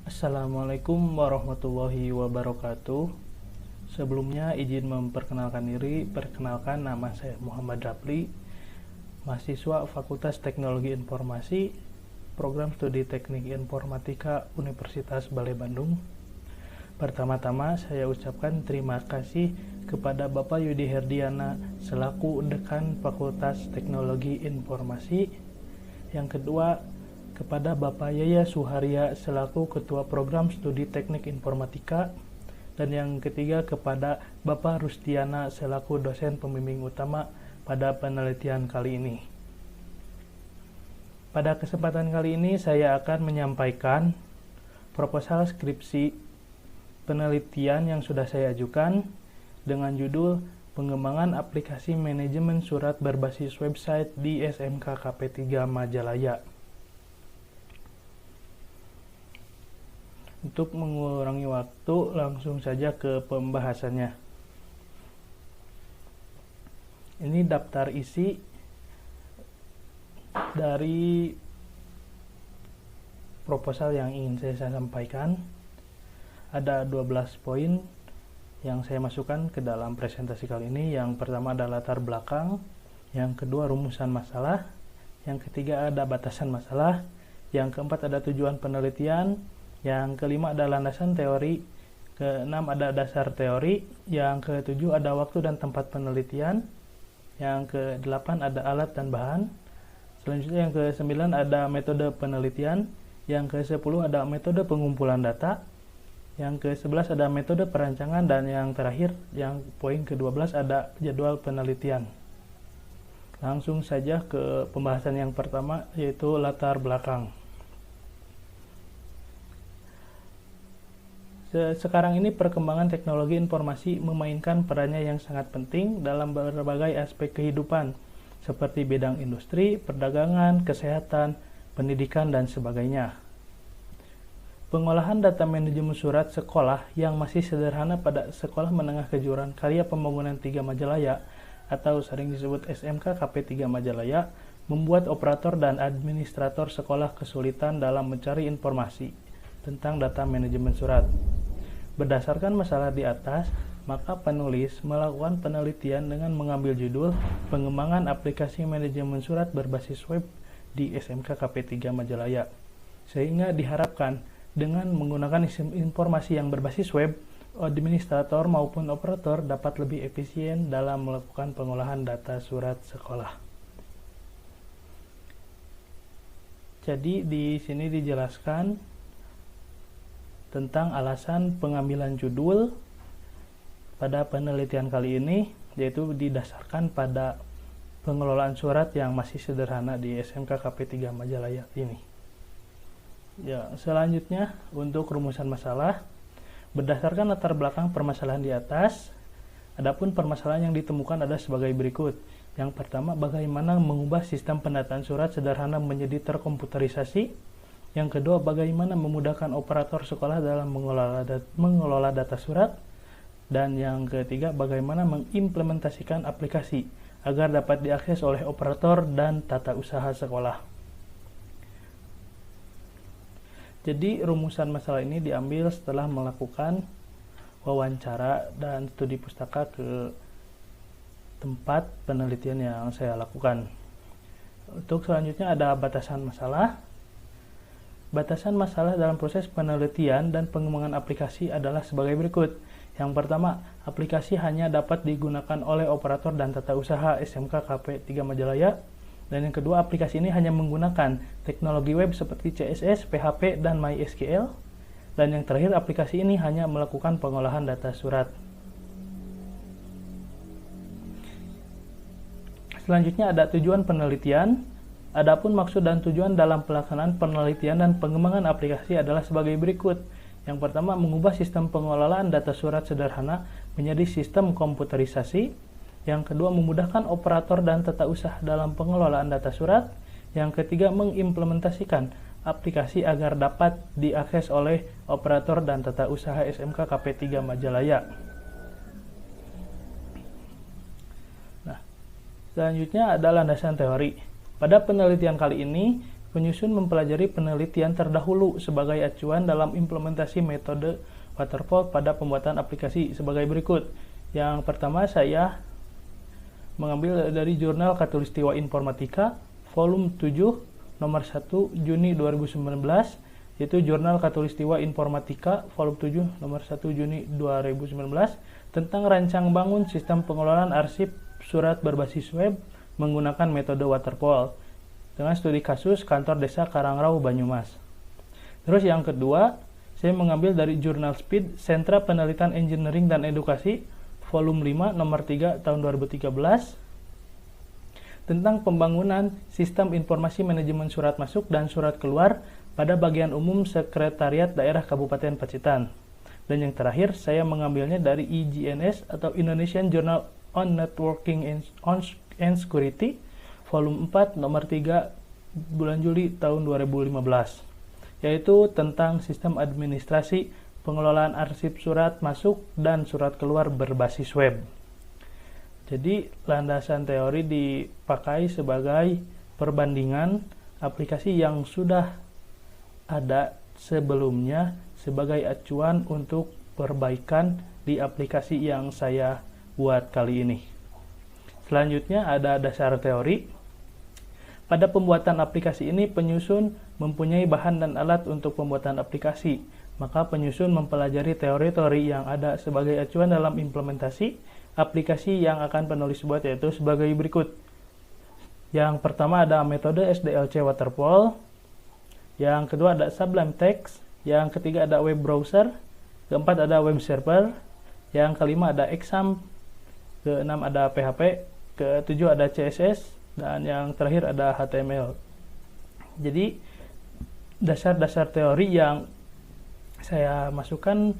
Assalamualaikum warahmatullahi wabarakatuh. Sebelumnya izin memperkenalkan diri. Perkenalkan, nama saya Muhammad Rapli, mahasiswa Fakultas Teknologi Informasi, Program Studi Teknik Informatika Universitas Balai Bandung. Pertama-tama saya ucapkan terima kasih kepada Bapak Yudi Herdiana selaku Dekan Fakultas Teknologi Informasi. Yang kedua, kepada Bapak Yaya Suharya selaku Ketua Program Studi Teknik Informatika, dan yang ketiga kepada Bapak Rustiana selaku dosen pembimbing utama pada penelitian kali ini. Pada kesempatan kali ini saya akan menyampaikan proposal skripsi penelitian yang sudah saya ajukan dengan judul Pengembangan Aplikasi Manajemen Surat Berbasis Website di SMK KP3 Majalaya. Untuk mengurangi waktu, langsung saja ke pembahasannya. Ini daftar isi dari proposal yang ingin saya sampaikan. Ada 12 poin yang saya masukkan ke dalam presentasi kali ini. Yang pertama ada latar belakang, yang kedua rumusan masalah, yang ketiga ada batasan masalah, yang keempat ada tujuan penelitian, yang kelima ada landasan teori, keenam ada dasar teori, yang ketujuh ada waktu dan tempat penelitian, yang kedelapan ada alat dan bahan, selanjutnya yang kesembilan ada metode penelitian, yang kesepuluh ada metode pengumpulan data, yang ke-11 ada metode perancangan, dan yang terakhir, yang poin ke-12 ada jadwal penelitian. Langsung saja ke pembahasan yang pertama, yaitu latar belakang. Sekarang ini perkembangan teknologi informasi memainkan perannya yang sangat penting dalam berbagai aspek kehidupan, seperti bidang industri, perdagangan, kesehatan, pendidikan, dan sebagainya. Pengolahan data manajemen surat sekolah yang masih sederhana pada Sekolah Menengah Kejuruan Karya Pembangunan 3 Majalaya atau sering disebut SMK KP3 Majalaya membuat operator dan administrator sekolah kesulitan dalam mencari informasi tentang data manajemen surat. Berdasarkan masalah di atas, maka penulis melakukan penelitian dengan mengambil judul Pengembangan Aplikasi Manajemen Surat Berbasis Web di SMK KP3 Majalaya. Sehingga diharapkan dengan menggunakan informasi yang berbasis web, administrator maupun operator dapat lebih efisien dalam melakukan pengolahan data surat sekolah. Jadi di sini dijelaskan tentang alasan pengambilan judul pada penelitian kali ini, yaitu didasarkan pada pengelolaan surat yang masih sederhana di SMK KP3 Majalaya ini. Ya, selanjutnya untuk rumusan masalah, berdasarkan latar belakang permasalahan di atas, adapun permasalahan yang ditemukan ada sebagai berikut. Yang pertama, bagaimana mengubah sistem pendataan surat sederhana menjadi terkomputerisasi. Yang kedua, bagaimana memudahkan operator sekolah dalam mengelola data surat. Dan yang ketiga, bagaimana mengimplementasikan aplikasi agar dapat diakses oleh operator dan tata usaha sekolah. Jadi, rumusan masalah ini diambil setelah melakukan wawancara dan studi pustaka ke tempat penelitian yang saya lakukan. Untuk selanjutnya ada batasan masalah. Batasan masalah dalam proses penelitian dan pengembangan aplikasi adalah sebagai berikut. Yang pertama, aplikasi hanya dapat digunakan oleh operator dan tata usaha SMK KP3 Majalaya. Dan yang kedua, aplikasi ini hanya menggunakan teknologi web seperti CSS, PHP, dan MySQL. Dan yang terakhir, aplikasi ini hanya melakukan pengolahan data surat. Selanjutnya ada tujuan penelitian. Adapun maksud dan tujuan dalam pelaksanaan penelitian dan pengembangan aplikasi adalah sebagai berikut. Yang pertama, mengubah sistem pengelolaan data surat sederhana menjadi sistem komputerisasi. Yang kedua, memudahkan operator dan tata usaha dalam pengelolaan data surat. Yang ketiga, mengimplementasikan aplikasi agar dapat diakses oleh operator dan tata usaha SMK KP3 Majalaya. Nah, selanjutnya ada landasan teori. Pada penelitian kali ini, Penyusun mempelajari penelitian terdahulu sebagai acuan dalam implementasi metode waterfall pada pembuatan aplikasi sebagai berikut. Yang pertama, saya mengambil dari Jurnal Khatulistiwa Informatika, volume 7, nomor 1, Juni 2019, yaitu Jurnal Khatulistiwa Informatika, volume 7, nomor 1, Juni 2019, tentang rancang bangun sistem pengelolaan arsip surat berbasis web menggunakan metode waterfall, dengan studi kasus kantor desa Karangrau, Banyumas. Terus yang kedua, saya mengambil dari Jurnal Speed, Sentra Penelitian Engineering dan Edukasi, volume 5, nomor 3, tahun 2013, tentang pembangunan sistem informasi manajemen surat masuk dan surat keluar pada bagian umum Sekretariat Daerah Kabupaten Pacitan. Dan yang terakhir, saya mengambilnya dari IJNS atau Indonesian Journal on Networking and Security, volume 4, nomor 3, bulan Juli tahun 2015, yaitu tentang sistem administrasi pengelolaan arsip surat masuk dan surat keluar berbasis web. Jadi, landasan teori dipakai sebagai perbandingan aplikasi yang sudah ada sebelumnya sebagai acuan untuk perbaikan di aplikasi yang saya buat kali ini. Selanjutnya ada dasar teori. Pada pembuatan aplikasi ini, penyusun mempunyai bahan dan alat untuk pembuatan aplikasi. Maka penyusun mempelajari teori-teori yang ada sebagai acuan dalam implementasi aplikasi yang akan penulis buat, yaitu sebagai berikut. Yang pertama ada metode SDLC Waterfall. Yang kedua ada Sublime Text. Yang ketiga ada web browser. Keempat ada web server. Yang kelima ada Exam. Keenam ada PHP. Ketujuh ada CSS. Dan yang terakhir ada HTML. Jadi dasar-dasar teori yang saya masukkan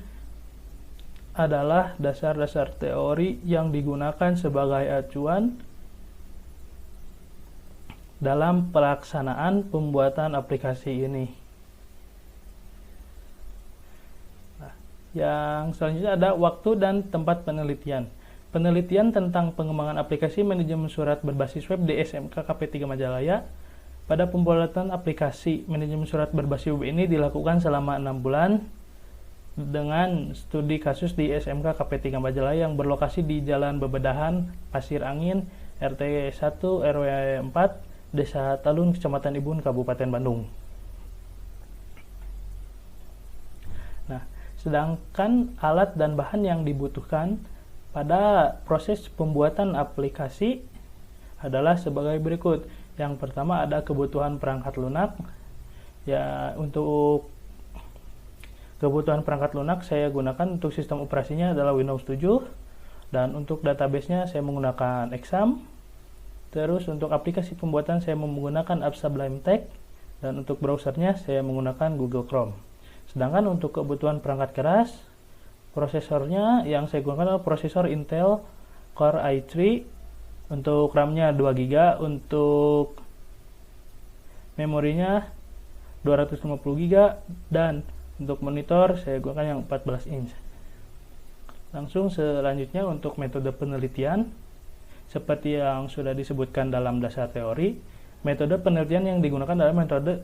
adalah dasar-dasar teori yang digunakan sebagai acuan dalam pelaksanaan pembuatan aplikasi ini. Nah, yang selanjutnya ada waktu dan tempat penelitian. Penelitian tentang pengembangan aplikasi manajemen surat berbasis web di SMK KP3 Majalaya. Pada pembuatan aplikasi manajemen surat berbasis web ini dilakukan selama 6 bulan dengan studi kasus di SMK KP3 Majalaya yang berlokasi di Jalan Bebedahan, Pasir Angin, RT 1 RW 4, Desa Talun, Kecamatan Ibun, Kabupaten Bandung. Nah, sedangkan alat dan bahan yang dibutuhkan pada proses pembuatan aplikasi adalah sebagai berikut. Yang pertama ada kebutuhan perangkat lunak. Ya, untuk kebutuhan perangkat lunak saya gunakan untuk sistem operasinya adalah Windows 7, dan untuk database-nya saya menggunakan Exam. Terus untuk aplikasi pembuatan saya menggunakan App Sublime Text, dan untuk browsernya saya menggunakan Google Chrome. Sedangkan untuk kebutuhan perangkat keras, prosesornya yang saya gunakan adalah prosesor Intel Core i3, untuk RAM-nya 2 GB, untuk memorinya 250 GB, dan untuk monitor saya gunakan yang 14 inch. Langsung selanjutnya untuk metode penelitian, seperti yang sudah disebutkan dalam dasar teori, metode penelitian yang digunakan adalah metode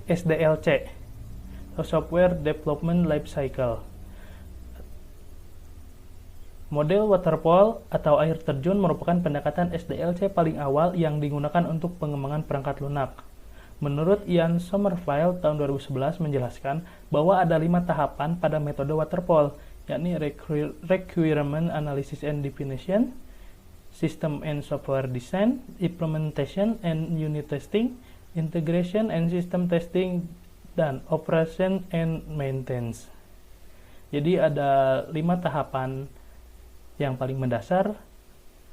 SDLC, atau Software Development Life Cycle. Model waterfall atau air terjun merupakan pendekatan SDLC paling awal yang digunakan untuk pengembangan perangkat lunak. Menurut Ian Sommerfeld tahun 2011 menjelaskan bahwa ada 5 tahapan pada metode waterfall, yakni Requirement Analysis and Definition, System and Software Design, Implementation and Unit Testing, Integration and System Testing, dan Operation and Maintenance. Jadi ada 5 tahapan yang paling mendasar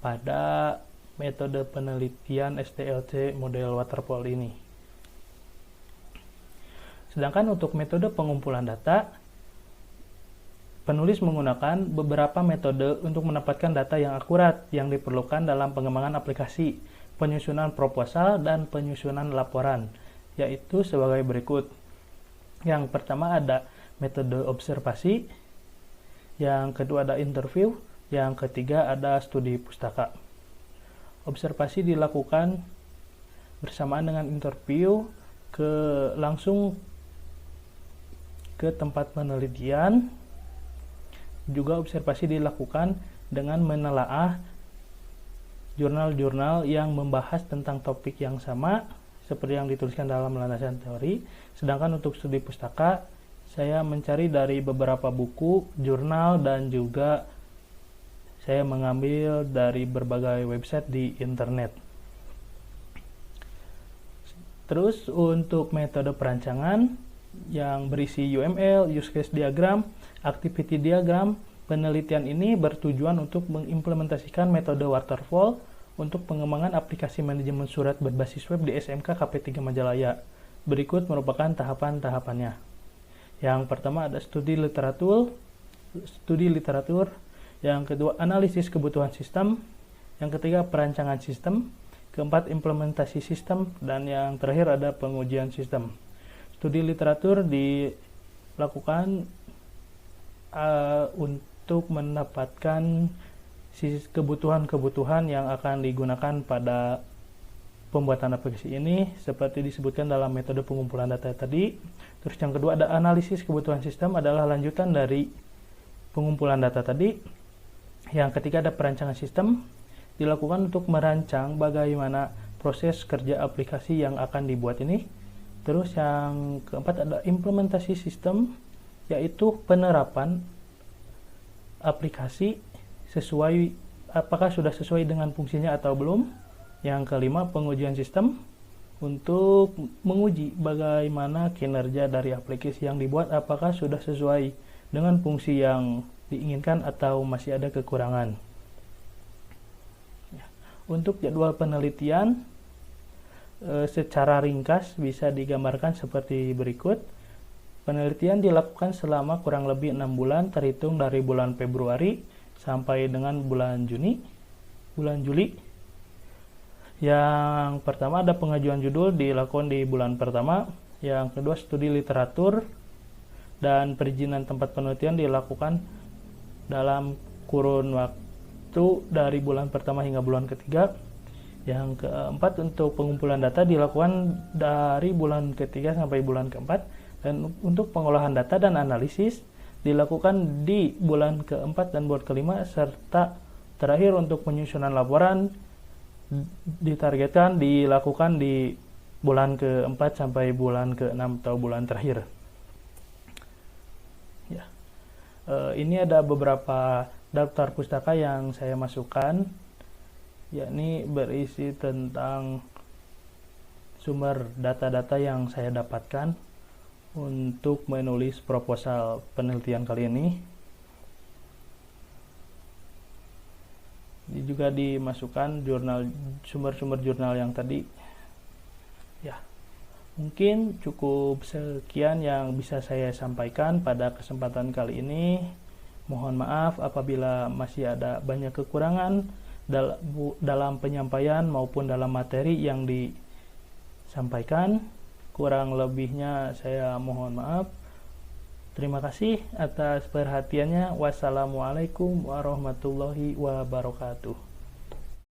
pada metode penelitian SDLC model waterfall ini. Sedangkan untuk metode pengumpulan data, penulis menggunakan beberapa metode untuk mendapatkan data yang akurat yang diperlukan dalam pengembangan aplikasi, penyusunan proposal, dan penyusunan laporan, yaitu sebagai berikut. Yang pertama ada metode observasi, yang kedua ada interview, yang ketiga ada studi pustaka. Observasi dilakukan bersamaan dengan interview langsung ke tempat penelitian. Juga observasi dilakukan dengan menelaah jurnal-jurnal yang membahas tentang topik yang sama seperti yang dituliskan dalam landasan teori. Sedangkan untuk studi pustaka, saya mencari dari beberapa buku, jurnal, dan juga saya mengambil dari berbagai website di internet. Terus untuk metode perancangan yang berisi UML, use case diagram, activity diagram, penelitian ini bertujuan untuk mengimplementasikan metode waterfall untuk pengembangan aplikasi manajemen surat berbasis web di SMK KP3 Majalaya. Berikut merupakan tahapan-tahapannya. Yang pertama ada studi literatur, yang kedua analisis kebutuhan sistem, yang ketiga perancangan sistem, keempat implementasi sistem, dan yang terakhir ada pengujian sistem. Studi literatur dilakukan untuk mendapatkan kebutuhan-kebutuhan yang akan digunakan pada pembuatan aplikasi ini seperti disebutkan dalam metode pengumpulan data tadi. Terus yang kedua ada analisis kebutuhan sistem, adalah lanjutan dari pengumpulan data tadi. Yang ketiga ada perancangan sistem, dilakukan untuk merancang bagaimana proses kerja aplikasi yang akan dibuat ini. Terus yang keempat ada implementasi sistem, yaitu penerapan aplikasi apakah sudah sesuai dengan fungsinya atau belum. Yang kelima pengujian sistem, untuk menguji bagaimana kinerja dari aplikasi yang dibuat, apakah sudah sesuai dengan fungsi yang diinginkan atau masih ada kekurangan. Untuk jadwal penelitian secara ringkas bisa digambarkan seperti berikut. Penelitian dilakukan selama kurang lebih 6 bulan terhitung dari bulan Februari sampai dengan bulan Juli. Yang pertama ada pengajuan judul dilakukan di bulan pertama. Yang kedua studi literatur dan perizinan tempat penelitian dilakukan dalam kurun waktu dari bulan pertama hingga bulan ketiga. Yang keempat untuk pengumpulan data dilakukan dari bulan ketiga sampai bulan keempat. Dan untuk pengolahan data dan analisis dilakukan di bulan keempat dan bulan kelima, serta terakhir untuk penyusunan laporan ditargetkan dilakukan di bulan keempat sampai bulan keenam atau bulan terakhir. Ya, ini ada beberapa daftar pustaka yang saya masukkan, yakni berisi tentang sumber data-data yang saya dapatkan untuk menulis proposal penelitian kali ini. Ini juga dimasukkan sumber-sumber jurnal yang tadi. Ya, mungkin cukup sekian yang bisa saya sampaikan pada kesempatan kali ini. Mohon maaf apabila masih ada banyak kekurangan dalam penyampaian maupun dalam materi yang disampaikan. Kurang lebihnya saya mohon maaf. Terima kasih atas perhatiannya. Wassalamualaikum warahmatullahi wabarakatuh.